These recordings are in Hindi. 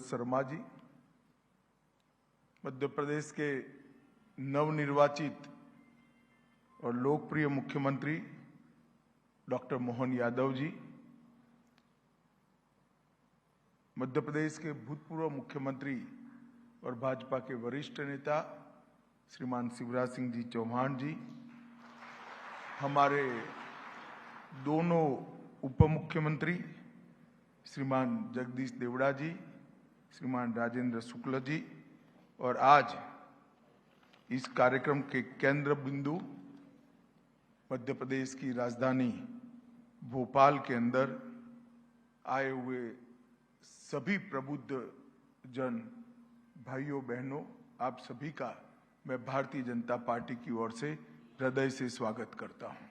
शर्मा जी, मध्य प्रदेश के नवनिर्वाचित और लोकप्रिय मुख्यमंत्री डॉक्टर मोहन यादव जी, मध्य प्रदेश के भूतपूर्व मुख्यमंत्री और भाजपा के वरिष्ठ नेता श्रीमान शिवराज सिंह जी चौहान जी, हमारे दोनों उप मुख्यमंत्री श्रीमान जगदीश देवड़ा जी, श्रीमान राजेंद्र शुक्ल जी, और आज इस कार्यक्रम के केंद्र बिंदु मध्य प्रदेश की राजधानी भोपाल के अंदर आए हुए सभी प्रबुद्ध जन भाइयों बहनों, आप सभी का मैं भारतीय जनता पार्टी की ओर से हृदय से स्वागत करता हूं।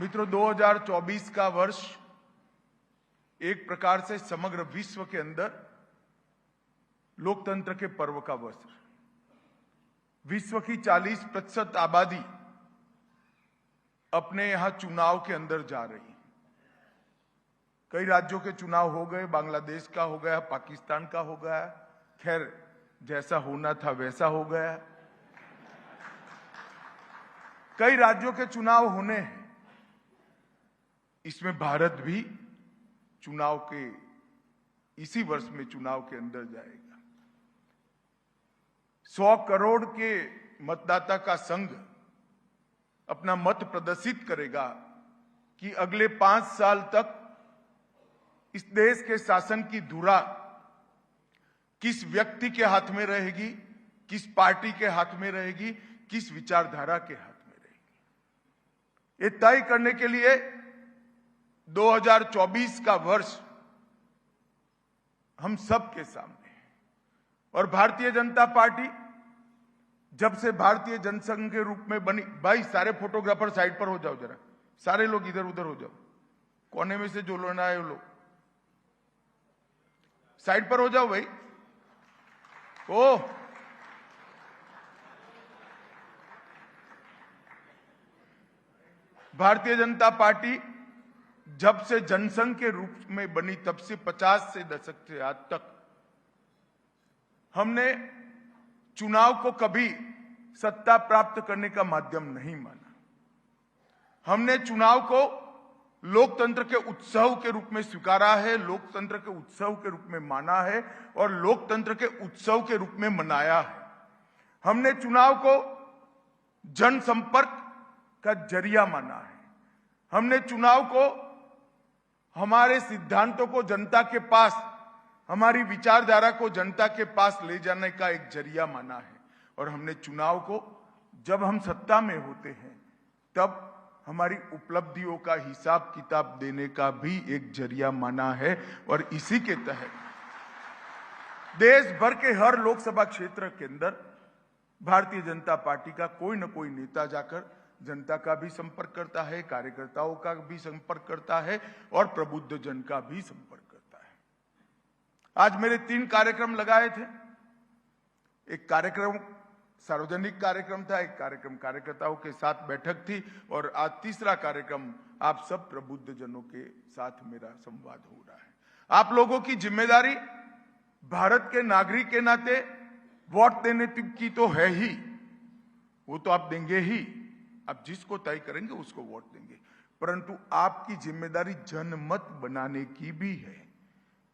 मित्रों, 2024 का वर्ष एक प्रकार से समग्र विश्व के अंदर लोकतंत्र के पर्व का वर्ष। विश्व की 40% आबादी अपने यहां चुनाव के अंदर जा रही है। कई राज्यों के चुनाव हो गए, बांग्लादेश का हो गया, पाकिस्तान का हो गया, खैर जैसा होना था वैसा हो गया। कई राज्यों के चुनाव होने हैं, इसमें भारत भी चुनाव के इसी वर्ष में चुनाव के अंदर जाएगा। 100 करोड़ के मतदाता का संघ अपना मत प्रदर्शित करेगा कि अगले 5 साल तक इस देश के शासन की धुरा किस व्यक्ति के हाथ में रहेगी, किस पार्टी के हाथ में रहेगी, किस विचारधारा के हाथ में रहेगी। ये तय करने के लिए 2024 का वर्ष हम सब के सामने है। और भारतीय जनता पार्टी जब से भारतीय जनसंघ के रूप में बनी, भाई सारे फोटोग्राफर साइड पर हो जाओ जरा, सारे लोग इधर उधर हो जाओ, कोने में से जो लेना है वो लोग साइड पर हो जाओ भाई। ओ भारतीय जनता पार्टी जब से जनसंघ के रूप में बनी तब से 50 से दशक से आज तक हमने चुनाव को कभी सत्ता प्राप्त करने का माध्यम नहीं माना। हमने चुनाव को लोकतंत्र के उत्सव के रूप में स्वीकारा है, लोकतंत्र के उत्सव के रूप में माना है और लोकतंत्र के उत्सव के रूप में मनाया है। हमने चुनाव को जनसंपर्क का जरिया माना है। हमने चुनाव को हमारे सिद्धांतों को जनता के पास, हमारी विचारधारा को जनता के पास ले जाने का एक जरिया माना है। और हमने चुनाव को जब हम सत्ता में होते हैं तब हमारी उपलब्धियों का हिसाब किताब देने का भी एक जरिया माना है। और इसी के तहत देश भर के हर लोकसभा क्षेत्र के अंदर भारतीय जनता पार्टी का कोई न कोई नेता जाकर जनता का भी संपर्क करता है, कार्यकर्ताओं का भी संपर्क करता है और प्रबुद्ध जन का भी संपर्क करता है। आज मेरे 3 कार्यक्रम लगाए थे। एक कार्यक्रम सार्वजनिक कार्यक्रम था, एक कार्यक्रम कार्यकर्ताओं के साथ बैठक थी और आज तीसरा कार्यक्रम आप सब प्रबुद्ध जनों के साथ मेरा संवाद हो रहा है। आप लोगों की जिम्मेदारी भारत के नागरिक के नाते वोट देने की तो है ही, वो तो आप देंगे ही, आप जिसको तय करेंगे उसको वोट देंगे, परंतु आपकी जिम्मेदारी जनमत बनाने की भी है।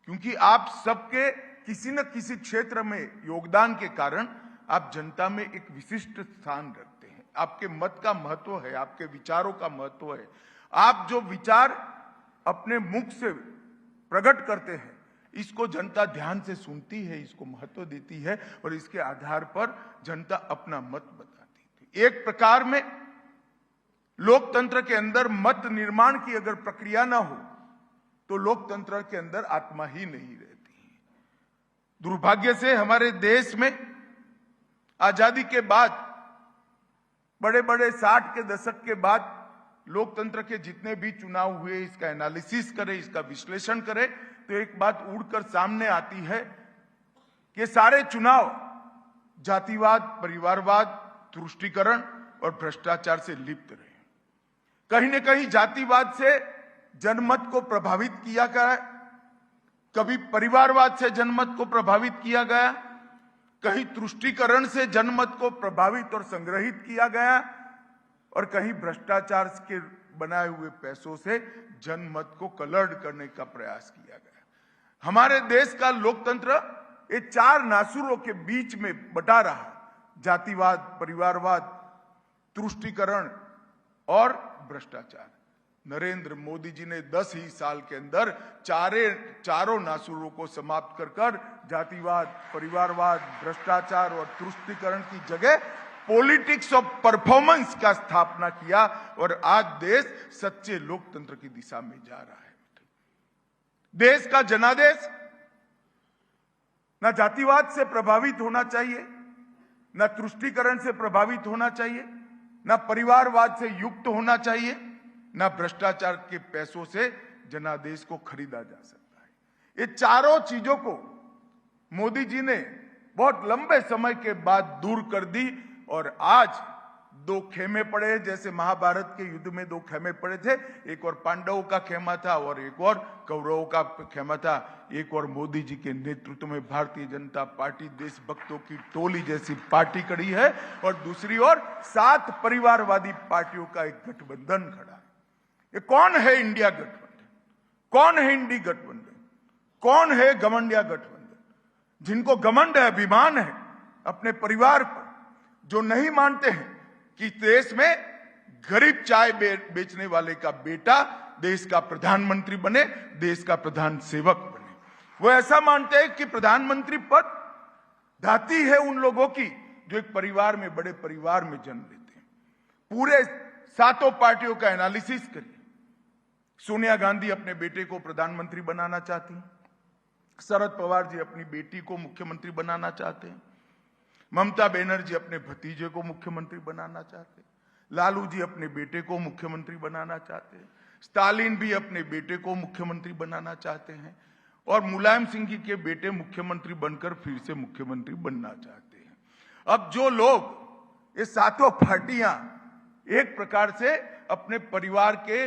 क्योंकि आप सबके किसी न किसी क्षेत्र में योगदान के कारण आप जनता में एक विशिष्ट स्थान रखते हैं। आपके मत का महत्व है, आपके विचारों का महत्व है। आप जो विचार अपने मुख से प्रकट करते हैं, इसको जनता ध्यान से सुनती है, इसको महत्व देती है और इसके आधार पर जनता अपना मत बताती थी। एक प्रकार में लोकतंत्र के अंदर मत निर्माण की अगर प्रक्रिया ना हो तो लोकतंत्र के अंदर आत्मा ही नहीं रहती। दुर्भाग्य से हमारे देश में आजादी के बाद बड़े बड़े 60 के दशक के बाद लोकतंत्र के जितने भी चुनाव हुए, इसका एनालिसिस करें, इसका विश्लेषण करें तो एक बात उड़कर सामने आती है कि सारे चुनाव जातिवाद, परिवारवाद, तुष्टीकरण और भ्रष्टाचार से लिप्त रहे। कहीं न कहीं जातिवाद से जनमत को प्रभावित किया गया, कभी परिवारवाद से जनमत को प्रभावित किया गया, कहीं तुष्टीकरण से जनमत को प्रभावित और संग्रहित किया गया, और कहीं भ्रष्टाचार के बनाए हुए पैसों से जनमत को कलर्ड करने का प्रयास किया गया। हमारे देश का लोकतंत्र ये चार नासुरों के बीच में बटा रहा, जातिवाद, परिवारवाद, तुष्टीकरण और भ्रष्टाचार। नरेंद्र मोदी जी ने 10 ही साल के अंदर चारों नासुरों को समाप्त कर जातिवाद, परिवारवाद, भ्रष्टाचार और तुष्टीकरण की जगह पॉलिटिक्स ऑफ परफॉर्मेंस का स्थापना किया, और आज देश सच्चे लोकतंत्र की दिशा में जा रहा है। देश का जनादेश ना जातिवाद से प्रभावित होना चाहिए, ना तुष्टीकरण से प्रभावित होना चाहिए, ना परिवारवाद से युक्त होना चाहिए, ना भ्रष्टाचार के पैसों से जनादेश को खरीदा जा सकता है। ये चारों चीजों को मोदी जी ने बहुत लंबे समय के बाद दूर कर दी, और आज दो खेमे पड़े, जैसे महाभारत के युद्ध में दो खेमे पड़े थे, एक और पांडवों का खेमा था और एक और कौरवों का खेमा था। एक और मोदी जी के नेतृत्व में भारतीय जनता पार्टी देशभक्तों की टोली जैसी पार्टी खड़ी है, और दूसरी ओर 7 परिवारवादी पार्टियों का एक गठबंधन खड़ा है। ये कौन है इंडिया गठबंधन? कौन है इंडी गठबंधन? कौन है घमंडिया गठबंधन? जिनको घमंड है, अभिमान है अपने परिवार पर, जो नहीं मानते हैं कि देश में गरीब चाय बेचने वाले का बेटा देश का प्रधानमंत्री बने, देश का प्रधान सेवक बने। वो ऐसा मानते हैं कि प्रधानमंत्री पद धाती है उन लोगों की जो एक परिवार में, बड़े परिवार में जन्म लेते हैं। पूरे 7 पार्टियों का एनालिसिस करिए। सोनिया गांधी अपने बेटे को प्रधानमंत्री बनाना चाहती हैं, शरद पवार जी अपनी बेटी को मुख्यमंत्री बनाना चाहते हैं, ममता बनर्जी अपने भतीजे को मुख्यमंत्री बनाना चाहते हैं, लालू जी अपने बेटे को मुख्यमंत्री बनाना चाहते हैं, स्टालिन भी अपने बेटे को मुख्यमंत्री बनाना चाहते हैं, और मुलायम सिंह जी के बेटे मुख्यमंत्री बनकर फिर से मुख्यमंत्री बनना चाहते हैं। अब जो लोग, ये 7 पार्टियां एक प्रकार से अपने परिवार के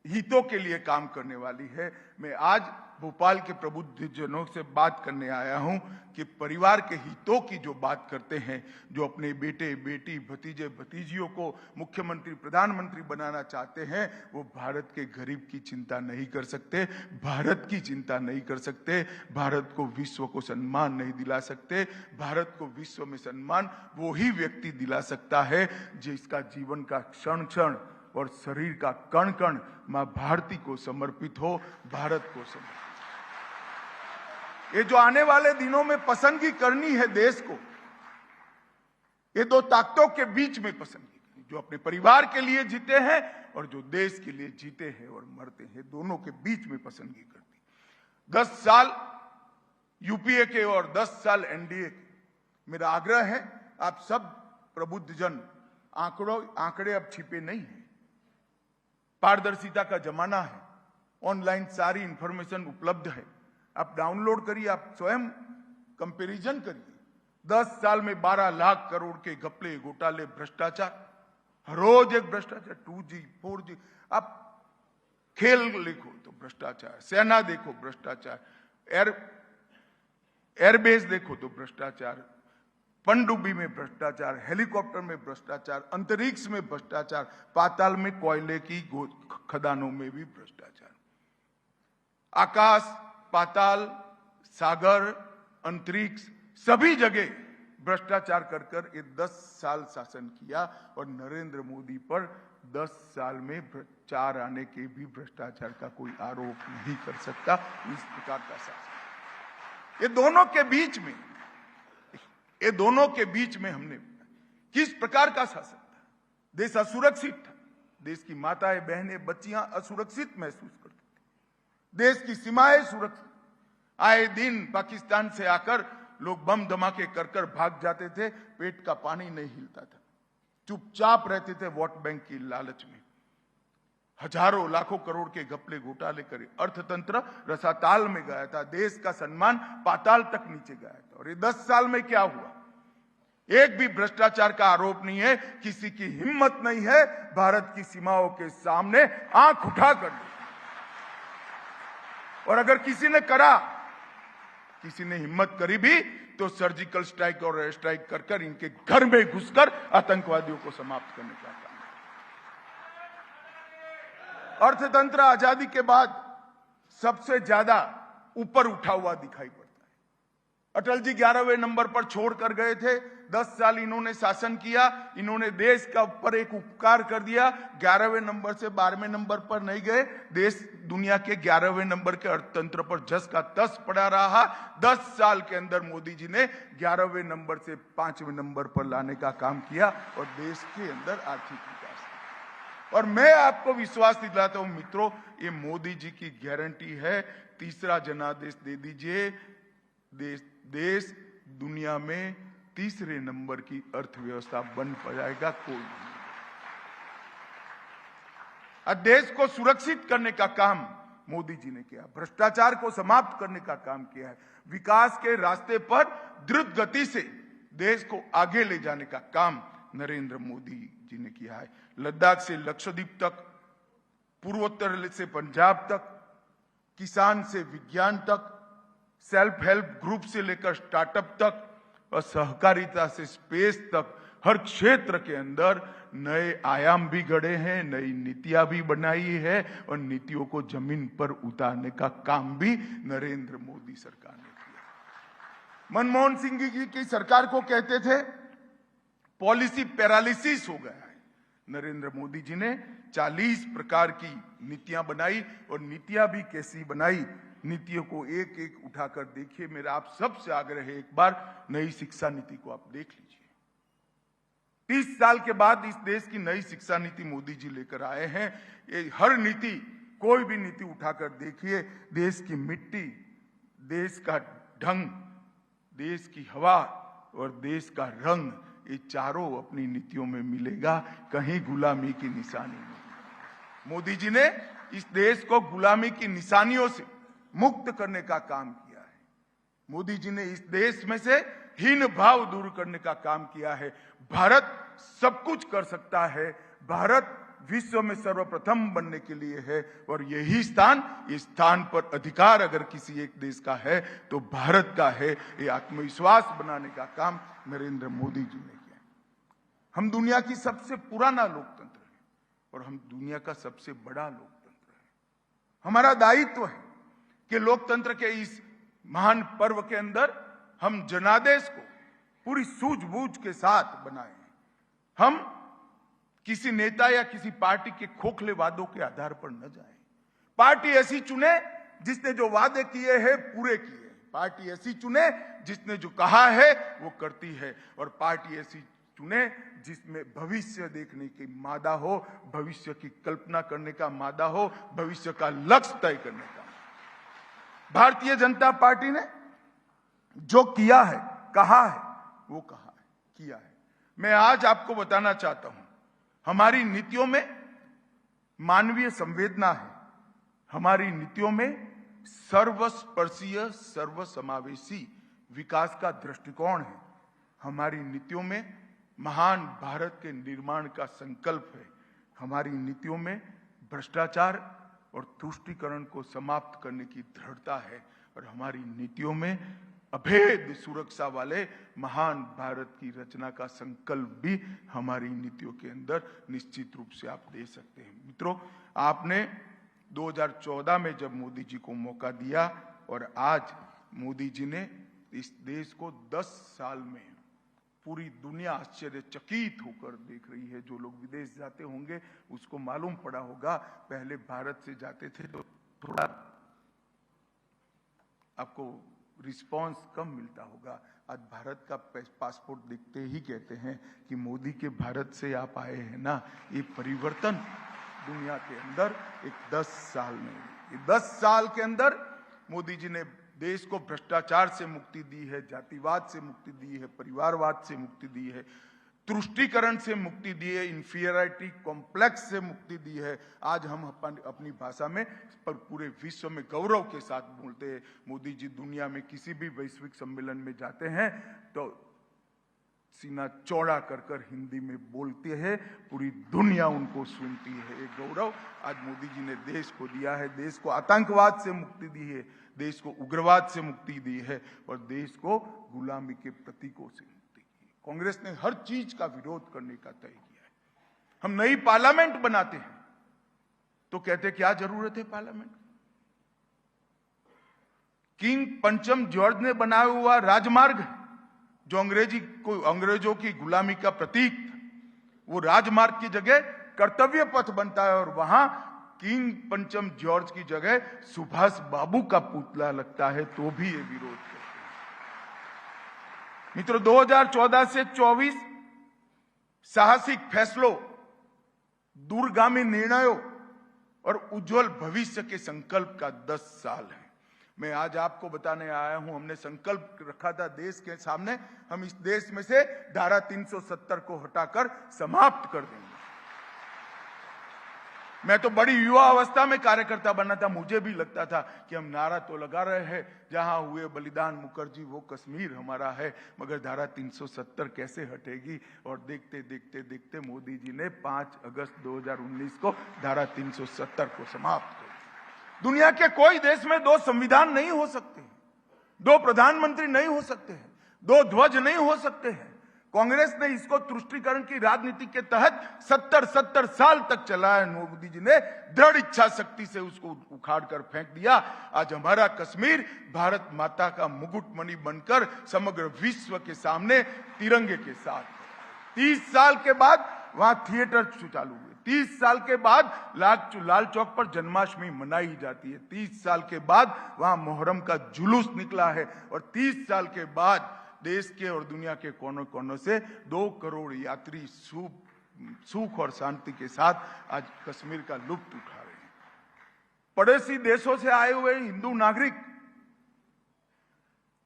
हितों के लिए काम करने वाली है। मैं आज भोपाल के प्रबुद्धजनों से बात करने आया हूं कि परिवार के हितों की जो बात करते हैं, जो अपने बेटे, बेटी, भतीजे, भतीजियों को मुख्यमंत्री, प्रधानमंत्री बनाना चाहते हैं, वो भारत के गरीब की चिंता नहीं कर सकते, भारत की चिंता नहीं कर सकते, भारत को विश्व को सम्मान नहीं दिला सकते। भारत को विश्व में सम्मान वो ही व्यक्ति दिला सकता है जिसका जीवन का क्षण क्षण और शरीर का कण कण मां भारती को समर्पित हो, भारत को समर्पित। ये जो आने वाले दिनों में पसंदगी करनी है देश को, ये 2 ताकतों के बीच में पसंदगी करनी, जो अपने परिवार के लिए जीते हैं और जो देश के लिए जीते हैं और मरते हैं, दोनों के बीच में पसंदगी करनी। 10 साल यूपीए के और 10 साल एनडीए के। मेरा आग्रह है, आप सब प्रबुद्धजन, आंकड़े अब छिपे नहीं हैं, पारदर्शिता का जमाना है, ऑनलाइन सारी इंफॉर्मेशन उपलब्ध है, आप डाउनलोड करिए, आप स्वयं कंपैरिजन करिए। 10 साल में 12 लाख करोड़ के घपले, घोटाले, भ्रष्टाचार, रोज एक भ्रष्टाचार, 2G, 4G, आप खेल देखो तो भ्रष्टाचार, सेना देखो भ्रष्टाचार, एयरबेस देखो तो भ्रष्टाचार, पनडुब्बी में भ्रष्टाचार, हेलीकॉप्टर में भ्रष्टाचार, अंतरिक्ष में भ्रष्टाचार, पाताल में कोयले की खदानों में भी भ्रष्टाचार, आकाश, पाताल, सागर, अंतरिक्ष, सभी जगह भ्रष्टाचार कर कर ये 10 साल शासन किया, और नरेंद्र मोदी पर 10 साल में 4 आने के भी भ्रष्टाचार का कोई आरोप नहीं कर सकता। इस प्रकार का शासन, ये दोनों के बीच में हमने किस प्रकार का शासन था। देश असुरक्षित था, देश की माताएं, बहनें, बच्चियां असुरक्षित महसूस करती थी, देश की सीमाएं सुरक्षित। आए दिन पाकिस्तान से आकर लोग बम धमाके कर भाग जाते थे, पेट का पानी नहीं हिलता था, चुपचाप रहते थे वोट बैंक की लालच में। हजारों लाखों करोड़ के घपले घोटाले करे, अर्थतंत्र रसाताल में गया था, देश का सम्मान पाताल तक नीचे गया था। और ये 10 साल में क्या हुआ? एक भी भ्रष्टाचार का आरोप नहीं है, किसी की हिम्मत नहीं है भारत की सीमाओं के सामने आंख उठाकर। और अगर किसी ने हिम्मत करी भी तो सर्जिकल स्ट्राइक और एयर स्ट्राइक कर इनके घर में घुसकर आतंकवादियों को समाप्त करने का काम। अर्थतंत्र आजादी के बाद सबसे ज्यादा ऊपर उठा हुआ दिखाई पड़ता है। अटल जी 11वें नंबर पर छोड़कर गए थे। 10 साल इन्होंने शासन किया, इन्होंने देश का ऊपर एक उपकार कर दिया। 11वें नंबर से 12वें नंबर पर नहीं गए, देश दुनिया के 11वें नंबर के अर्थतंत्र पर जस का तस पड़ा रहा। 10 साल के अंदर मोदी जी ने 11वें नंबर से 5वें नंबर पर लाने का काम किया और देश के अंदर आर्थिक विकास। और मैं आपको विश्वास दिलाता हूं मित्रों, ये मोदी जी की गारंटी है। तीसरा जनादेश दे दीजिए, देश दुनिया में तीसरे नंबर की अर्थव्यवस्था बन जाएगा। कोई नहीं। देश को सुरक्षित करने का काम मोदी जी ने किया, भ्रष्टाचार को समाप्त करने का काम किया है, विकास के रास्ते पर द्रुत गति से देश को आगे ले जाने का काम नरेंद्र मोदी जी ने किया है। लद्दाख से लक्षद्वीप तक, पूर्वोत्तर से पंजाब तक, किसान से विज्ञान तक, सेल्फ हेल्प ग्रुप से लेकर स्टार्टअप तक और सहकारिता से स्पेस तक, हर क्षेत्र के अंदर नए आयाम भी गढ़े हैं, नई नीतियां भी बनाई है और नीतियों को जमीन पर उतारने का काम भी नरेंद्र मोदी सरकार ने किया। मनमोहन सिंह जी की सरकार को कहते थे पॉलिसी पैरालिसिस हो गया है। नरेंद्र मोदी जी ने 40 प्रकार की नीतियां बनाई और नीतियां भी कैसी बनाई, नीतियों को एक एक उठाकर देखिए। मेरा आप सबसे आग्रह है, एक बार नई शिक्षा नीति को आप देख लीजिए। 30 साल के बाद इस देश की नई शिक्षा नीति मोदी जी लेकर आए हैं। ये हर नीति, कोई भी नीति उठाकर देखिए, देश की मिट्टी, देश का ढंग, देश की हवा और देश का रंग, ये चारों अपनी नीतियों में मिलेगा। कहीं गुलामी की निशानी नहीं। मोदी जी ने इस देश को गुलामी की निशानियों से मुक्त करने का काम किया है। मोदी जी ने इस देश में से हीन भाव दूर करने का काम किया है। भारत सब कुछ कर सकता है, भारत विश्व में सर्वप्रथम बनने के लिए है और यही स्थान, इस स्थान पर अधिकार अगर किसी एक देश का है तो भारत का है। ये आत्मविश्वास बनाने का काम नरेंद्र मोदी जी ने किया। हम दुनिया की सबसे पुराना लोकतंत्र है और हम दुनिया का सबसे बड़ा लोकतंत्र है। हमारा दायित्व है कि लोकतंत्र के इस महान पर्व के अंदर हम जनादेश को पूरी सूझबूझ के साथ बनाएं। हम किसी नेता या किसी पार्टी के खोखले वादों के आधार पर न जाएं। पार्टी ऐसी चुने जिसने जो वादे किए हैं पूरे किए। पार्टी ऐसी चुने जिसने जो कहा है वो करती है और पार्टी ऐसी चुने जिसमें भविष्य देखने की मादा हो, भविष्य की कल्पना करने का मादा हो, भविष्य का लक्ष्य तय करने का। भारतीय जनता पार्टी ने जो किया है, कहा है, वो कहा है, किया है। मैं आज आपको बताना चाहता हूं, हमारी नीतियों में मानवीय संवेदना है, हमारी नीतियों में सर्वस्पर्शीय सर्वसमावेशी विकास का दृष्टिकोण है, हमारी नीतियों में महान भारत के निर्माण का संकल्प है, हमारी नीतियों में भ्रष्टाचार और तुष्टीकरण को समाप्त करने की दृढ़ता है और हमारी नीतियों में अभेद सुरक्षा वाले महान भारत की रचना का संकल्प भी हमारी नीतियों के अंदर निश्चित रूप से आप दे सकते हैं। मित्रों, आपने 2014 में जब मोदी जी को मौका दिया और आज मोदी जी ने इस देश को 10 साल में पूरी दुनिया आश्चर्यचकित होकर देख रही है। जो लोग विदेश जाते होंगे उसको मालूम पड़ा होगा, पहले भारत से जाते थे तो थोड़ा आपको रिस्पांस कम मिलता होगा। आज भारत का पासपोर्ट देखते ही कहते हैं कि मोदी के भारत से आप आए हैं ना। ये परिवर्तन दुनिया के अंदर एक 10 साल में, ये 10 साल के अंदर मोदी जी ने देश को भ्रष्टाचार से मुक्ति दी है, जातिवाद से मुक्ति दी है, परिवारवाद से मुक्ति दी है, तुष्टीकरण से मुक्ति दी है, इंफीरियरिटी कॉम्प्लेक्स से मुक्ति दी है। आज हम अपनी भाषा में पर पूरे विश्व में गौरव के साथ बोलते हैं। मोदी जी दुनिया में किसी भी वैश्विक सम्मेलन में जाते हैं तो सीना चौड़ा कर कर हिंदी में बोलते हैं, पूरी दुनिया उनको सुनती है। एक गौरव आज मोदी जी ने देश को दिया है। देश को आतंकवाद से मुक्ति दी है, देश को उग्रवाद से मुक्ति दी है और देश को गुलामी के प्रतीकों से मुक्ति की है। कांग्रेस ने हर चीज का विरोध करने का तय किया है। हम नई पार्लियामेंट बनाते हैं तो कहते क्या जरूरत है पार्लियामेंट? किंग पंचम जॉर्ज ने बनाया हुआ राजमार्ग जो अंग्रेजों की गुलामी का प्रतीक था, वो राजमार्ग की जगह कर्तव्य पथ बनता है और वहां किंग पंचम जॉर्ज की जगह सुभाष बाबू का पुतला लगता है तो भी ये विरोध करते हैं। मित्रों, 2014 से 24 साहसिक फैसलों, दूरगामी निर्णयों और उज्जवल भविष्य के संकल्प का 10 साल है। मैं आज आपको बताने आया हूं, हमने संकल्प रखा था देश के सामने, हम इस देश में से धारा 370 को हटाकर समाप्त कर देंगे। मैं तो बड़ी युवा अवस्था में कार्यकर्ता बना था, मुझे भी लगता था कि हम नारा तो लगा रहे हैं, जहां हुए बलिदान मुखर्जी वो कश्मीर हमारा है, मगर धारा 370 कैसे हटेगी? और देखते देखते देखते मोदी जी ने 5 अगस्त 2019 को धारा 370 को समाप्त कर दिया। दुनिया के कोई देश में 2 संविधान नहीं हो सकते, 2 प्रधानमंत्री नहीं हो सकते हैं, 2 ध्वज नहीं हो सकते हैं। कांग्रेस ने इसको तुष्टीकरण की राजनीति के तहत 70 साल तक चलाया। मोदी जी ने दृढ़ इच्छा शक्ति से उसको उखाड़ कर फेंक दिया। आज हमारा कश्मीर भारत माता का मुकुटमणि बनकर समग्र विश्व के सामने तिरंगे के साथ। 30 साल के बाद वहां थिएटर चालू हुए, 30 साल के बाद लाल चौक पर जन्माष्टमी मनाई जाती है, 30 साल के बाद वहां मोहर्रम का जुलूस निकला है और 30 साल के बाद देश के और दुनिया के कोनों कोनों से 2 करोड़ यात्री सुख और शांति के साथ आज कश्मीर का लुत्फ उठा रहे हैं। पड़ोसी देशों से आए हुए हिंदू नागरिक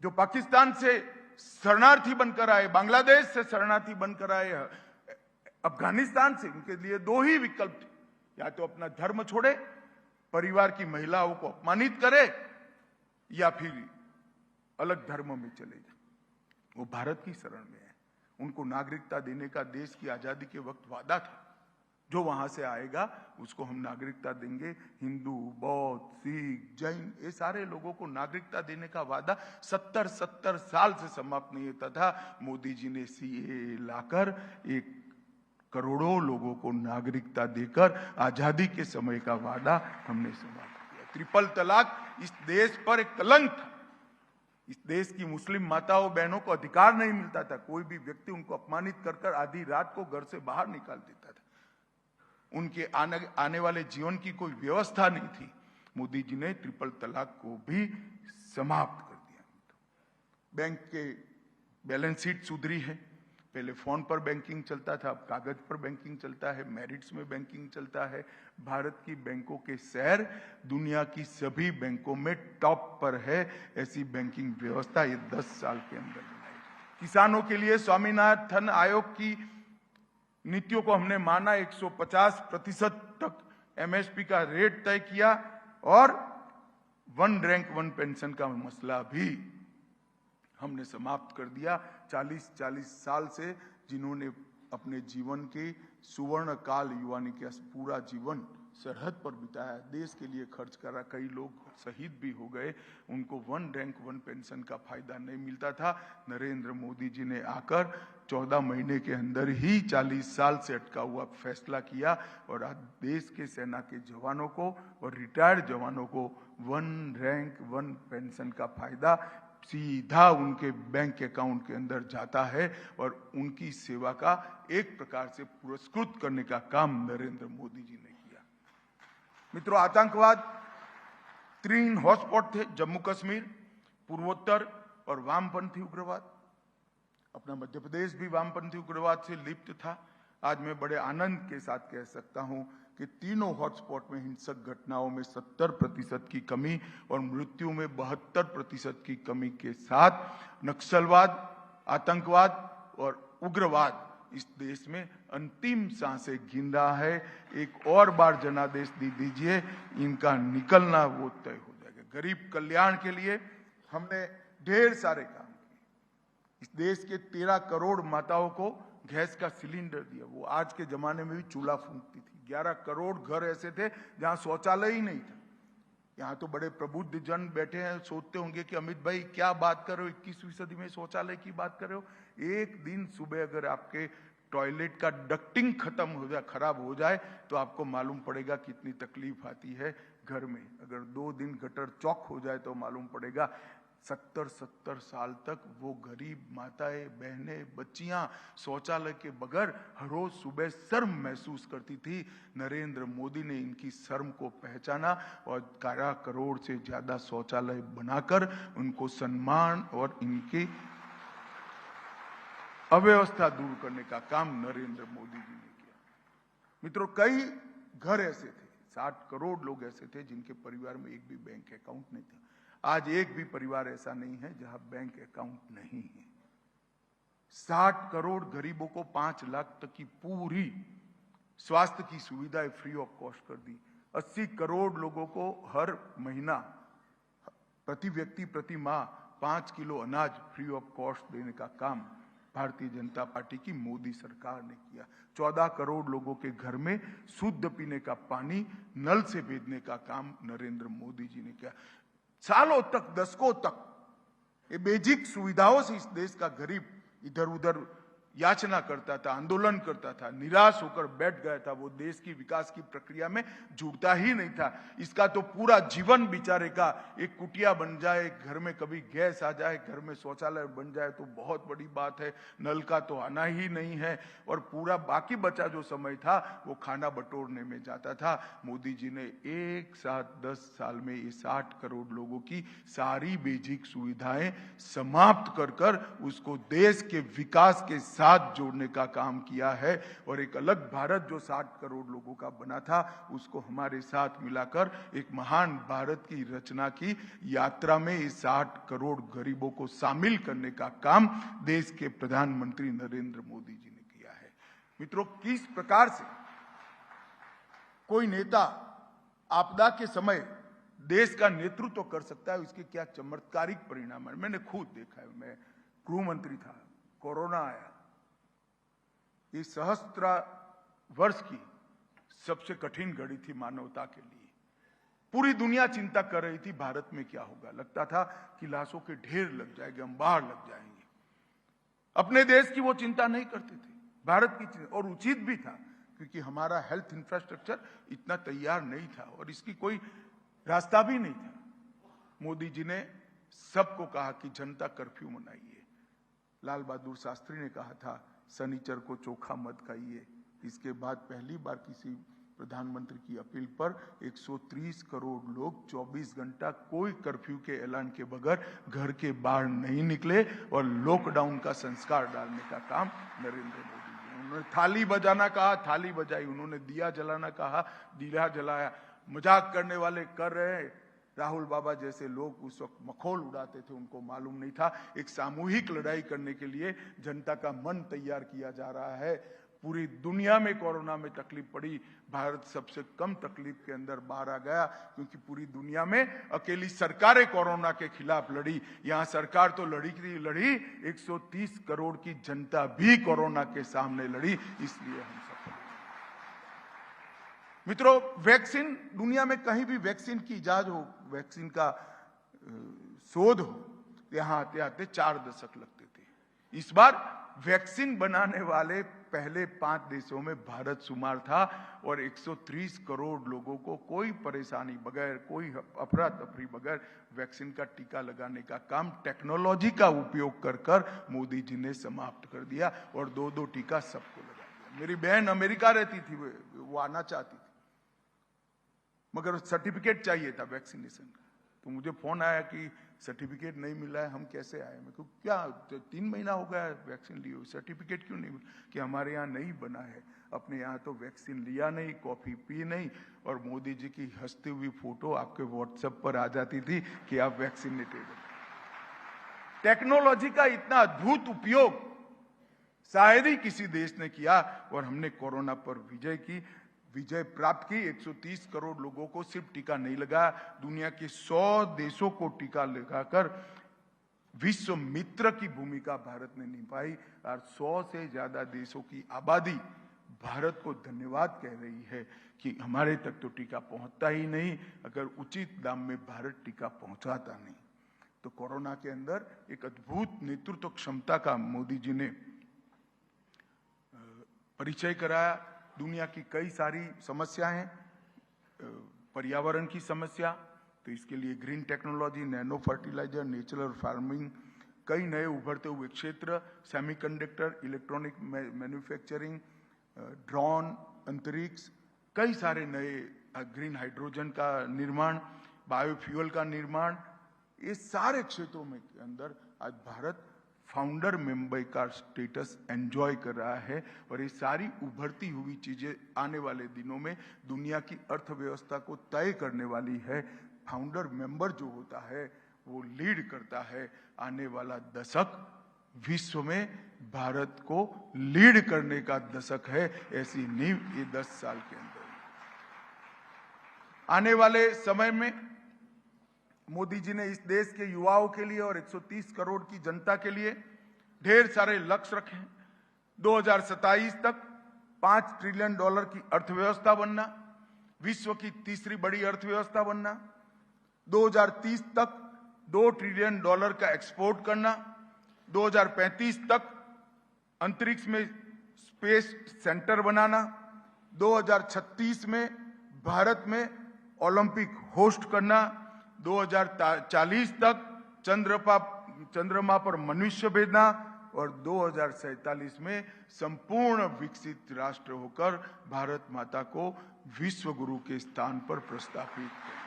जो पाकिस्तान से शरणार्थी बनकर आए, बांग्लादेश से शरणार्थी बनकर आए, अफगानिस्तान से, उनके लिए 2 ही विकल्प थे, या तो अपना धर्म छोड़े, परिवार की महिलाओं को अपमानित करे, या फिर अलग धर्म में चले जाए। वो भारत की शरण में है। उनको नागरिकता देने का देश की आजादी के वक्त वादा था, जो वहां से आएगा उसको हम नागरिकता देंगे। हिंदू, बौद्ध, सिख, जैन, ये सारे लोगों को नागरिकता देने का वादा 70 साल से समाप्त नहीं होता था। मोदी जी ने सीएए लाकर 1 करोड़ों लोगों को नागरिकता देकर आजादी के समय का वादा हमने समाप्त किया। ट्रिपल तलाक इस देश पर एक कलंक था। इस देश की मुस्लिम माताओं बहनों को अधिकार नहीं मिलता था। कोई भी व्यक्ति उनको अपमानित कर आधी रात को घर से बाहर निकाल देता था। उनके आने वाले जीवन की कोई व्यवस्था नहीं थी। मोदी जी ने ट्रिपल तलाक को भी समाप्त कर दिया। बैंक के बैलेंस शीट सुधरी है। पहले फोन पर बैंकिंग चलता था, अब कागज पर बैंकिंग चलता है, मेरिट्स में बैंकिंग चलता है। भारत की बैंकों के शेयर दुनिया की सभी बैंकों में टॉप पर है। ऐसी बैंकिंग व्यवस्था ये 10 साल के अंदर बनाई। किसानों के लिए स्वामीनाथन आयोग की नीतियों को हमने माना, 150% तक एमएसपी का रेट तय किया और 1 रैंक 1 पेंशन का मसला भी हमने समाप्त कर दिया। 40 साल से जिन्होंने अपने जीवन के सुवर्ण काल, युवानी का पूरा जीवन सरहद पर बिताया, देश के लिए खर्च करा, कई लोग शहीद भी हो गए, उनको 1 रैंक 1 पेंशन का फायदा नहीं मिलता था। नरेंद्र मोदी जी ने आकर 14 महीने के अंदर ही 40 साल से अटका हुआ फैसला किया और आज देश के सेना के जवानों को और रिटायर्ड जवानों को 1 रैंक 1 पेंशन का फायदा सीधा उनके बैंक अकाउंट के अंदर जाता है और उनकी सेवा का एक प्रकार से पुरस्कृत करने का काम नरेंद्र मोदी जी ने किया। मित्रों, आतंकवाद 3 हॉटस्पॉट थे, जम्मू कश्मीर, पूर्वोत्तर और वामपंथी उग्रवाद। अपना मध्य प्रदेश भी वामपंथी उग्रवाद से लिप्त था। आज मैं बड़े आनंद के साथ कह सकता हूं कि तीनों हॉटस्पॉट में हिंसक घटनाओं में 70% की कमी और मृत्यु में 72% की कमी के साथ नक्सलवाद, आतंकवाद और उग्रवाद इस देश में अंतिम सांसें गिन रहा है। एक और बार जनादेश दीजिए, इनका निकलना वो तय हो जाएगा। गरीब कल्याण के लिए हमने ढेर सारे काम किए। इस देश के 13 करोड़ माताओं को गैस का सिलेंडर दिया। वो आज के जमाने में भी चूल्हा फूंकती थी। 11 करोड़ घर ऐसे थे जहां शौचालय ही नहीं था। यहाँ तो बड़े प्रबुद्ध जन बैठे हैं, सोचते होंगे कि अमित भाई क्या बात कर रहे हो, 21वीं सदी में शौचालय की बात कर रहे हो। एक दिन सुबह अगर आपके टॉयलेट का डक्टिंग खत्म हो जाए, खराब हो जाए, तो आपको मालूम पड़ेगा कितनी तकलीफ आती है घर में। अगर 2 दिन गटर चौक हो जाए तो मालूम पड़ेगा। 70 साल तक वो गरीब माताएं, बहनें, बच्चियां शौचालय के बगैर हर रोज सुबह शर्म महसूस करती थी। नरेंद्र मोदी ने इनकी शर्म को पहचाना और 11 करोड़ से ज्यादा शौचालय बनाकर उनको सम्मान और इनकी अव्यवस्था दूर करने का काम नरेंद्र मोदी जी ने किया। मित्रों, कई घर ऐसे थे, 60 करोड़ लोग ऐसे थे जिनके परिवार में एक भी बैंक अकाउंट नहीं था। आज एक भी परिवार ऐसा नहीं है जहां बैंक अकाउंट नहीं है। 60 करोड़ गरीबों को 5 लाख तक की पूरी स्वास्थ्य की सुविधाएं फ्री ऑफ कॉस्ट कर दी। 80 करोड़ लोगों को हर महीना प्रति व्यक्ति प्रति माह 5 किलो अनाज फ्री ऑफ कॉस्ट देने का काम भारतीय जनता पार्टी की मोदी सरकार ने किया। 14 करोड़ लोगों के घर में शुद्ध पीने का पानी नल से भेजने का काम नरेंद्र मोदी जी ने किया। सालों तक, दशकों तक ये बेसिक सुविधाओं से इस देश का गरीब इधर उधर याचना करता था, आंदोलन करता था, निराश होकर बैठ गया था। वो देश की विकास की प्रक्रिया में जुड़ता ही नहीं था। इसका तो पूरा जीवन बेचारे का एक कुटिया बन जाए, घर में कभी गैस आ जाए, घर में शौचालय बन जाए तो बहुत बड़ी बात है। नल का तो आना ही नहीं है और पूरा बाकी बचा जो समय था वो खाना बटोरने में जाता था। मोदी जी ने एक साथ 10 साल में ये 60 करोड़ लोगों की सारी बेसिक सुविधाएं समाप्त कर उसको देश के विकास के साथ जोड़ने का काम किया है। और एक अलग भारत जो 60 करोड़ लोगों का बना था उसको हमारे साथ मिलाकर एक महान भारत की रचना की यात्रा में इस 60 करोड़ गरीबों को शामिल करने का काम देश के प्रधानमंत्री नरेंद्र मोदी जी ने किया है। मित्रों, किस प्रकार से कोई नेता आपदा के समय देश का नेतृत्व कर सकता है, इसके क्या चमत्कारिक परिणाम है मैंने खुद देखा है। मैं गृह मंत्री था, कोरोना आया, ये सहस्त्र वर्ष की सबसे कठिन घड़ी थी मानवता के लिए। पूरी दुनिया चिंता कर रही थी भारत में क्या होगा। लगता था कि लाशों के ढेर लग जाएंगे, हम बाहर लग जाएंगे। अपने देश की वो चिंता नहीं करते थे, भारत की चिंता, और उचित भी था क्योंकि हमारा हेल्थ इंफ्रास्ट्रक्चर इतना तैयार नहीं था और इसकी कोई रास्ता भी नहीं था। मोदी जी ने सबको कहा कि जनता कर्फ्यू मनाइए। लाल बहादुर शास्त्री ने कहा था शनिचर को चोखा मत खाइए। इसके बाद पहली बार किसी प्रधानमंत्री की अपील पर 130 करोड़ लोग 24 घंटा कोई कर्फ्यू के ऐलान के बगैर घर के बाहर नहीं निकले और लॉकडाउन का संस्कार डालने का काम नरेंद्र मोदी जी। उन्होंने थाली बजाना कहा, थाली बजाई। उन्होंने दिया जलाना कहा, दिया जलाया। मजाक करने वाले कर रहे हैं। राहुल बाबा जैसे लोग उस वक्त मखौल उड़ाते थे, उनको मालूम नहीं था एक सामूहिक लड़ाई करने के लिए जनता का मन तैयार किया जा रहा है। पूरी दुनिया में कोरोना में तकलीफ पड़ी, भारत सबसे कम तकलीफ के अंदर बाहर आ गया क्योंकि पूरी दुनिया में अकेली सरकारें कोरोना के खिलाफ लड़ी। यहां सरकार तो लड़ी 130 करोड़ की जनता भी कोरोना के सामने लड़ी, इसलिए हम सफल। मित्रों, वैक्सीन, दुनिया में कहीं भी वैक्सीन की इजाद हो, वैक्सीन का शोध हो, यहां आते आते 4 दशक लगते थे। इस बार वैक्सीन बनाने वाले पहले 5 देशों में भारत शुमार था और 130 करोड़ लोगों को कोई परेशानी बगैर, कोई अफरा तफरी बगैर वैक्सीन का टीका लगाने का काम टेक्नोलॉजी का उपयोग कर मोदी जी ने समाप्त कर दिया और 2-2 टीका सबको लगा दिया। मेरी बहन अमेरिका रहती थी, वो आना चाहती थी मगर सर्टिफिकेट चाहिए था वैक्सीनेशन का। तो मुझे फोन आया कि सर्टिफिकेट नहीं मिला है, हम कैसे आए। मैं कहूँ क्या 3 महीना हो गया वैक्सीन लिए हुए, सर्टिफिकेट क्यों नहीं मिला? कि हमारे यहाँ नहीं बना है, अपने यहाँ तो वैक्सीन लिया नहीं, कॉफी पी नहीं। और मोदी जी की हंसती हुई फोटो आपके व्हाट्सएप पर आ जाती थी कि आप वैक्सीनेटेड हैं। टेक्नोलॉजी का इतना अद्भुत उपयोग शायद ही किसी देश ने किया और हमने कोरोना पर विजय प्राप्त की। 130 करोड़ लोगों को सिर्फ टीका नहीं लगा, दुनिया के 100 देशों को टीका लगाकर विश्व मित्र की भूमिका भारत ने निभाई और 100 से ज्यादा देशों की आबादी भारत को धन्यवाद कह रही है कि हमारे तक तो टीका पहुंचता ही नहीं, अगर उचित दाम में भारत टीका पहुंचाता नहीं। तो कोरोना के अंदर एक अद्भुत नेतृत्व क्षमता का मोदी जी ने परिचय कराया। दुनिया की कई सारी समस्याएं, पर्यावरण की समस्या, तो इसके लिए green technology, nano fertiliser, natural farming, कई नए उभरते हुए क्षेत्र, सेमीकंडक्टर, इलेक्ट्रॉनिक मैन्युफैक्चरिंग, ड्रोन, अंतरिक्ष, कई सारे नए, ग्रीन हाइड्रोजन का निर्माण, बायोफ्यूल का निर्माण, ये सारे क्षेत्रों में के अंदर आज भारत फाउंडर मेंबर का स्टेटस एंजॉय कर रहा है। और ये सारी उभरती हुई चीजें आने वाले दिनों में दुनिया की अर्थव्यवस्था को तय करने वाली है। फाउंडर मेंबर जो होता है वो लीड करता है। आने वाला दशक विश्व में भारत को लीड करने का दशक है, ऐसी नींव ये 10 साल के अंदर। आने वाले समय में मोदी जी ने इस देश के युवाओं के लिए और 130 करोड़ की जनता के लिए ढेर सारे लक्ष्य रखे हैं। 2027 तक $5 ट्रिलियन की अर्थव्यवस्था बनना, विश्व की तीसरी बड़ी अर्थव्यवस्था बनना, 2030 तक $2 ट्रिलियन का एक्सपोर्ट करना, 2035 तक अंतरिक्ष में स्पेस सेंटर बनाना, 2036 में भारत में ओलंपिक होस्ट करना, 2040 तक चंद्रमा पर मनुष्य भेजना और 2047 में संपूर्ण विकसित राष्ट्र होकर भारत माता को विश्व गुरु के स्थान पर प्रस्थापित करना।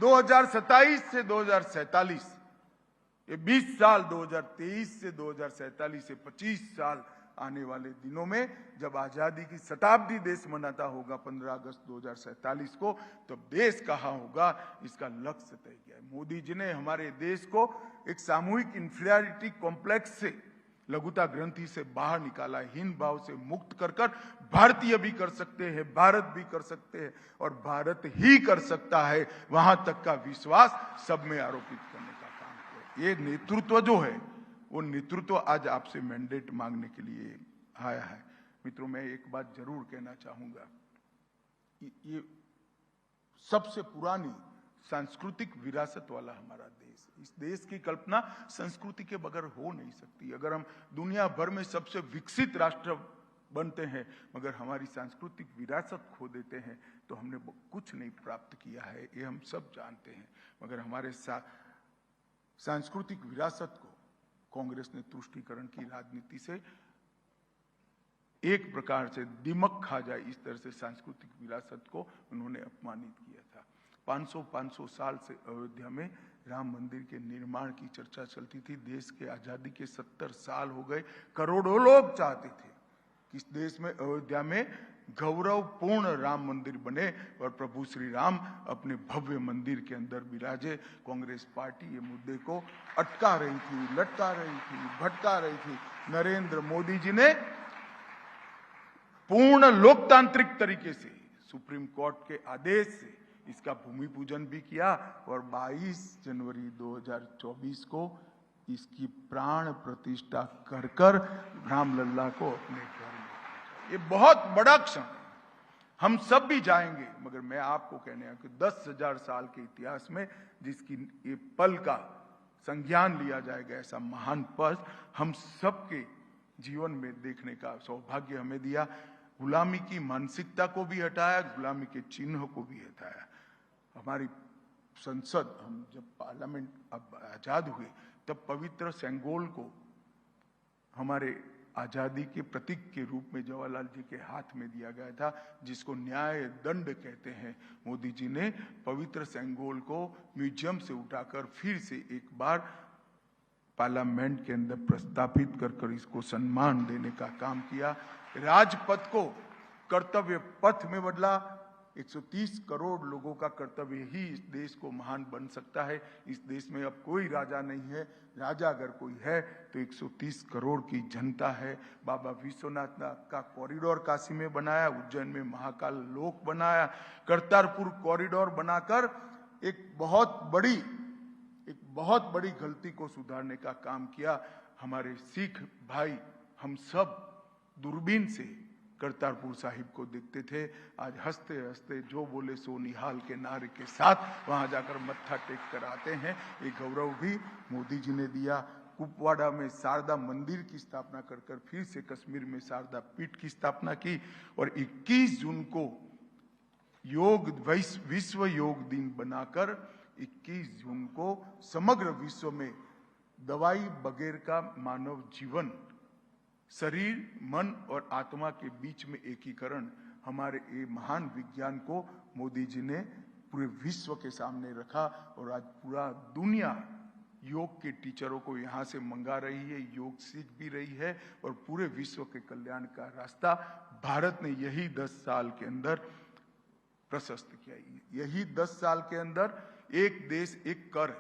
2027 से 2047, ये 20 साल, 2023 से 2047 से 25 साल आने वाले दिनों में जब आजादी की शताब्दी देश मनाता होगा 15 अगस्त 2047 को, तब देश कहाँ होगा, इसका लक्ष्य तय किया है। मोदी जी ने हमारे देश को एक सामूहिक इंफीरियरिटी कॉम्प्लेक्स से, लघुता ग्रंथि से बाहर निकाला, हीन भाव से मुक्त कर कर भारतीय भी कर सकते हैं, भारत भी कर सकते हैं और भारत ही कर सकता है, वहां तक का विश्वास सब में आरोपित करने का काम किया। ये नेतृत्व जो है वो नेतृत्व आज आपसे मैंडेट मांगने के लिए आया है। मित्रों, मैं एक बात जरूर कहना चाहूंगा, ये सबसे पुरानी सांस्कृतिक विरासत वाला हमारा देश, इस देश की कल्पना संस्कृति के बगैर हो नहीं सकती। अगर हम दुनिया भर में सबसे विकसित राष्ट्र बनते हैं मगर हमारी सांस्कृतिक विरासत खो देते हैं तो हमने कुछ नहीं प्राप्त किया है, ये हम सब जानते हैं। मगर हमारे सांस्कृतिक विरासत को कांग्रेस ने तुष्टीकरण की राजनीति से एक प्रकार से दिमक खा जाए इस तरह से सांस्कृतिक विरासत को उन्होंने अपमानित किया था। 500 साल से अयोध्या में राम मंदिर के निर्माण की चर्चा चलती थी। देश के आजादी के 70 साल हो गए। करोड़ों लोग चाहते थे कि इस देश में, अयोध्या में गौरवपूर्ण राम मंदिर बने और प्रभु श्री राम अपने भव्य मंदिर के अंदर विराजे। कांग्रेस पार्टी ये मुद्दे को अटका रही थी, लटका रही थी, भटका रही थी। नरेंद्र मोदी जी ने पूर्ण लोकतांत्रिक तरीके से सुप्रीम कोर्ट के आदेश से इसका भूमि पूजन भी किया और 22 जनवरी 2024 को इसकी प्राण प्रतिष्ठा कर कर रामलल्ला को अपने घर में, ये बहुत बड़ा क्षण है। हम सब भी जाएंगे, मगर मैं आपको कहने आया कि 10,000 साल के इतिहास में जिसकी ये पल का संज्ञान लिया जाएगा, ऐसा महान पल हम सबके जीवन में देखने का सौभाग्य हमें दिया। गुलामी की मानसिकता को भी हटाया, गुलामी के चिन्ह को भी हटाया। हमारी संसद, हम जब पार्लियामेंट अब आजाद हुए तब पवित्र सेंगोल को हमारे आजादी के प्रतीक के रूप में जवाहरलाल जी के हाथ में दिया गया था, जिसको न्याय दंड कहते हैं। मोदी जी ने पवित्र सेंगोल को म्यूजियम से उठाकर फिर से एक बार पार्लियामेंट के अंदर प्रस्तापित कर इसको सम्मान देने का काम किया। राजपथ को कर्तव्य पथ में बदला। 130 करोड़ लोगों का कर्तव्य ही इस देश को महान बन सकता है। इस देश में अब कोई राजा नहीं है, राजा अगर कोई है तो 130 करोड़ की जनता है। बाबा विश्वनाथ का कॉरिडोर काशी में बनाया, उज्जैन में महाकाल लोक बनाया, करतारपुर कॉरिडोर बनाकर एक बहुत बड़ी गलती को सुधारने का काम किया। हमारे सिख भाई हम सब दूरबीन से करतारपुर साहिब को देखते थे। आज हंसते हंसते जो बोले सो निहाल के नारे के साथ वहां जाकर मत्था टेक कर आते हैं। ये गौरव भी मोदी जी ने दिया। कुपवाड़ा में शारदा मंदिर की स्थापना कर फिर से कश्मीर में शारदा पीठ की स्थापना की और 21 जून को विश्व योग दिन बनाकर 21 जून को समग्र विश्व में दवाई बगैर का मानव जीवन, शरीर, मन और आत्मा के बीच में एकीकरण, हमारे ये महान विज्ञान को मोदी जी ने पूरे विश्व के सामने रखा और आज पूरा दुनिया योग के टीचरों को यहाँ से मंगा रही है, योग सीख भी रही है और पूरे विश्व के कल्याण का रास्ता भारत ने यही 10 साल के अंदर प्रशस्त किया। यही 10 साल के अंदर एक देश एक कर,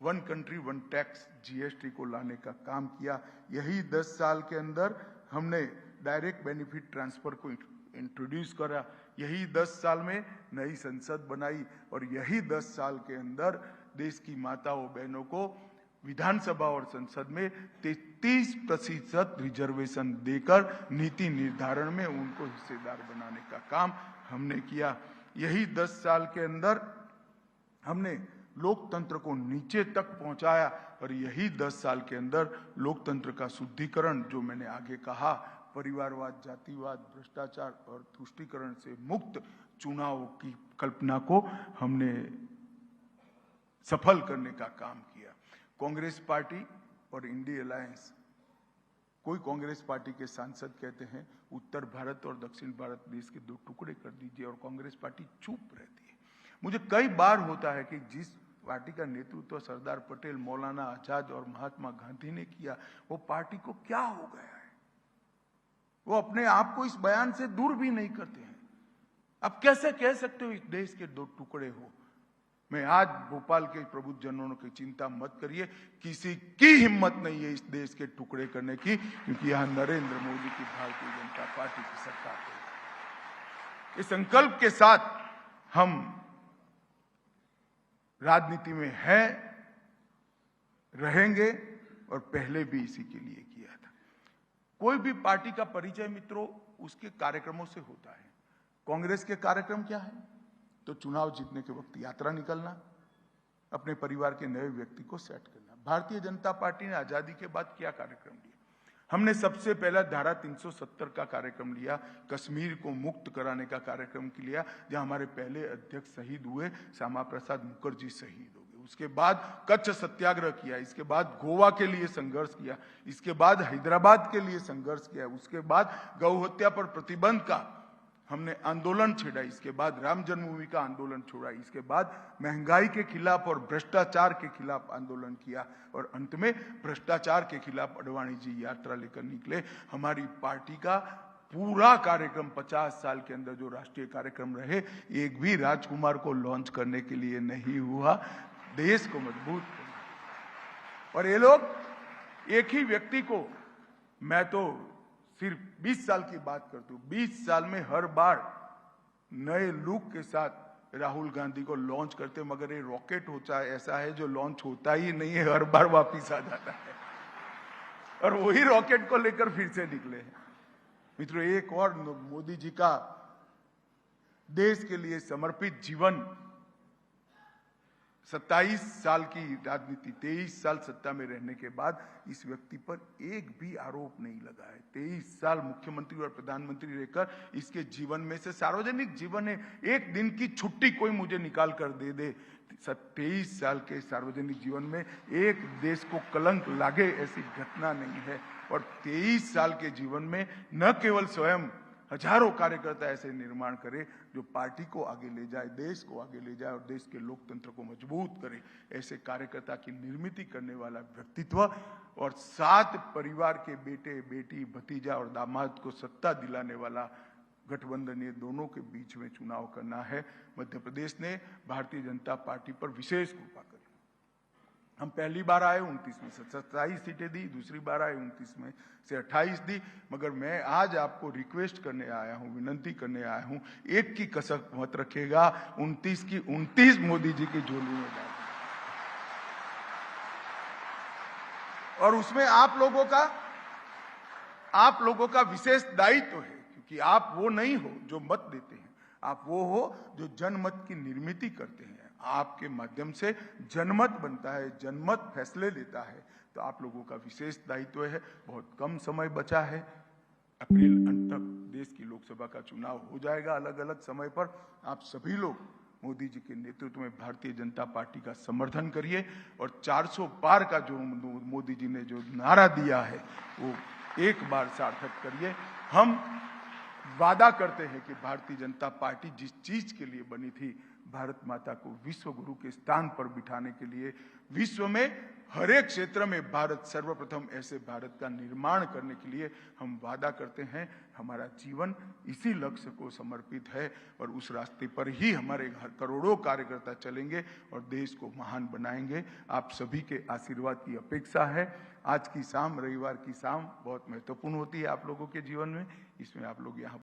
1 कंट्री 1 टैक्स, जीएसटी को लाने का काम किया। यही 10 साल के अंदर हमने डायरेक्ट बेनिफिट ट्रांसफर को इंट्रोड्यूस करा। यही 10 साल में नई संसद बनाई और यही 10 साल के अंदर देश की माताओं बहनों को विधानसभा और संसद में 33% रिजर्वेशन देकर नीति निर्धारण में उनको हिस्सेदार बनाने का काम हमने किया। यही 10 साल के अंदर हमने लोकतंत्र को नीचे तक पहुंचाया और यही 10 साल के अंदर लोकतंत्र का शुद्धिकरण, जो मैंने आगे कहा, परिवारवाद, जातिवाद, भ्रष्टाचार और तुष्टीकरण से मुक्त चुनाव की कल्पना को हमने सफल करने का काम किया। कांग्रेस पार्टी और इंडिया अलायंस, कोई कांग्रेस पार्टी के सांसद कहते हैं उत्तर भारत और दक्षिण भारत देश के 2 टुकड़े कर दीजिए और कांग्रेस पार्टी चुप रहती है। मुझे कई बार होता है कि जिस पार्टी का नेतृत्व सरदार पटेल, मौलाना आजाद और महात्मा गांधी ने किया, वो पार्टी को क्या हो गया है? वो अपने आप को इस बयान से दूर भी नहीं करते हैं। अब कैसे कह सकते हो इस देश के 2 टुकड़े हो? मैं आज भोपाल के प्रबुद्धजनों की चिंता मत करिए, किसी की हिम्मत नहीं है इस देश के टुकड़े करने की, क्योंकि यहां नरेंद्र मोदी की भारतीय जनता पार्टी की सरकार है। इस संकल्प के साथ हम राजनीति में हैं, रहेंगे और पहले भी इसी के लिए किया था। कोई भी पार्टी का परिचय मित्रों उसके कार्यक्रमों से होता है। कांग्रेस के कार्यक्रम क्या है? तो चुनाव जीतने के वक्त यात्रा निकलना, अपने परिवार के नए व्यक्ति को सेट करना। भारतीय जनता पार्टी ने आजादी के बाद क्या कार्यक्रम लिया? हमने सबसे पहला धारा 370 का कार्यक्रम लिया, कश्मीर को मुक्त कराने का कार्यक्रम लिया, जहां हमारे पहले अध्यक्ष शहीद हुए, श्यामा प्रसाद मुखर्जी शहीद हो गए। उसके बाद कच्छ सत्याग्रह किया, इसके बाद गोवा के लिए संघर्ष किया, इसके बाद हैदराबाद के लिए संघर्ष किया, उसके बाद गौ हत्या पर प्रतिबंध का हमने आंदोलन छेड़ा, इसके बाद राम जन्मभूमि का आंदोलन छोड़ा, इसके बाद महंगाई के खिलाफ और भ्रष्टाचार के खिलाफ आंदोलन किया और अंत में भ्रष्टाचार के खिलाफ अडवाणी जी यात्रा लेकर निकले। हमारी पार्टी का पूरा कार्यक्रम 50 साल के अंदर जो राष्ट्रीय कार्यक्रम रहे, एक भी राजकुमार को लॉन्च करने के लिए नहीं हुआ, देश को मजबूत करना। और ये लोग एक ही व्यक्ति को, मैं तो सिर्फ 20 साल की बात करता हूं, 20 साल में हर बार नए लुक के साथ राहुल गांधी को लॉन्च करते, मगर ये रॉकेट होता है ऐसा है जो लॉन्च होता ही नहीं है, हर बार वापिस आ जाता है और वही रॉकेट को लेकर फिर से निकले हैं। मित्रों, एक और मोदी जी का देश के लिए समर्पित जीवन, 27 साल की राजनीति, 23 साल सत्ता में रहने के बाद इस व्यक्ति पर एक भी आरोप नहीं लगा है। 23 साल मुख्यमंत्री और प्रधानमंत्री रहकर इसके जीवन में से, सार्वजनिक जीवन है, एक दिन की छुट्टी कोई मुझे निकाल कर दे दे, 23 साल के सार्वजनिक जीवन में एक देश को कलंक लागे ऐसी घटना नहीं है। और 23 साल के जीवन में न केवल स्वयं हजारों कार्यकर्ता ऐसे निर्माण करे जो पार्टी को आगे ले जाए, देश को आगे ले जाए और देश के लोकतंत्र को मजबूत करे। ऐसे कार्यकर्ता की निर्मित करने वाला व्यक्तित्व और 7 परिवार के बेटे, बेटी, भतीजा और दामाद को सत्ता दिलाने वाला गठबंधन, ये दोनों के बीच में चुनाव करना है। मध्य प्रदेश ने भारतीय जनता पार्टी पर विशेष कृपा करी। हम पहली बार आए 29 में से 27 सीटें दी, दूसरी बार आए 29 में से 28 दी। मगर मैं आज आपको रिक्वेस्ट करने आया हूं, विनंती करने आया हूं, एक की कसक मत रखिएगा, 29 की 29 मोदी जी की झोली में डाल। और उसमें आप लोगों का विशेष दायित्व है, क्योंकि आप वो नहीं हो जो मत देते हैं, आप वो हो जो जनमत की निर्मित करते हैं। आपके माध्यम से जनमत बनता है, जनमत फैसले लेता है। तो आप लोगों का विशेष दायित्व है। बहुत कम समय बचा है, अप्रैल अंत तक देश की लोकसभा का चुनाव हो जाएगा। अलग अलग समय पर आप सभी लोग मोदी जी के नेतृत्व में भारतीय जनता पार्टी का समर्थन करिए और 400 पार का जो मोदी जी ने जो नारा दिया है वो एक बार सार्थक करिए। हम वादा करते हैं कि भारतीय जनता पार्टी जिस चीज के लिए बनी थी, भारत माता को विश्व गुरु के स्थान पर बिठाने के लिए, विश्व में हर एक क्षेत्र में भारत सर्वप्रथम ऐसे भारत का निर्माण करने के लिए हम वादा करते हैं। हमारा जीवन इसी लक्ष्य को समर्पित है और उस रास्ते पर ही हमारे करोड़ों कार्यकर्ता चलेंगे और देश को महान बनाएंगे। आप सभी के आशीर्वाद की अपेक्षा है। आज की शाम, रविवार की शाम बहुत महत्वपूर्ण होती है आप लोगों के जीवन में। इसमें आप लोग यहाँ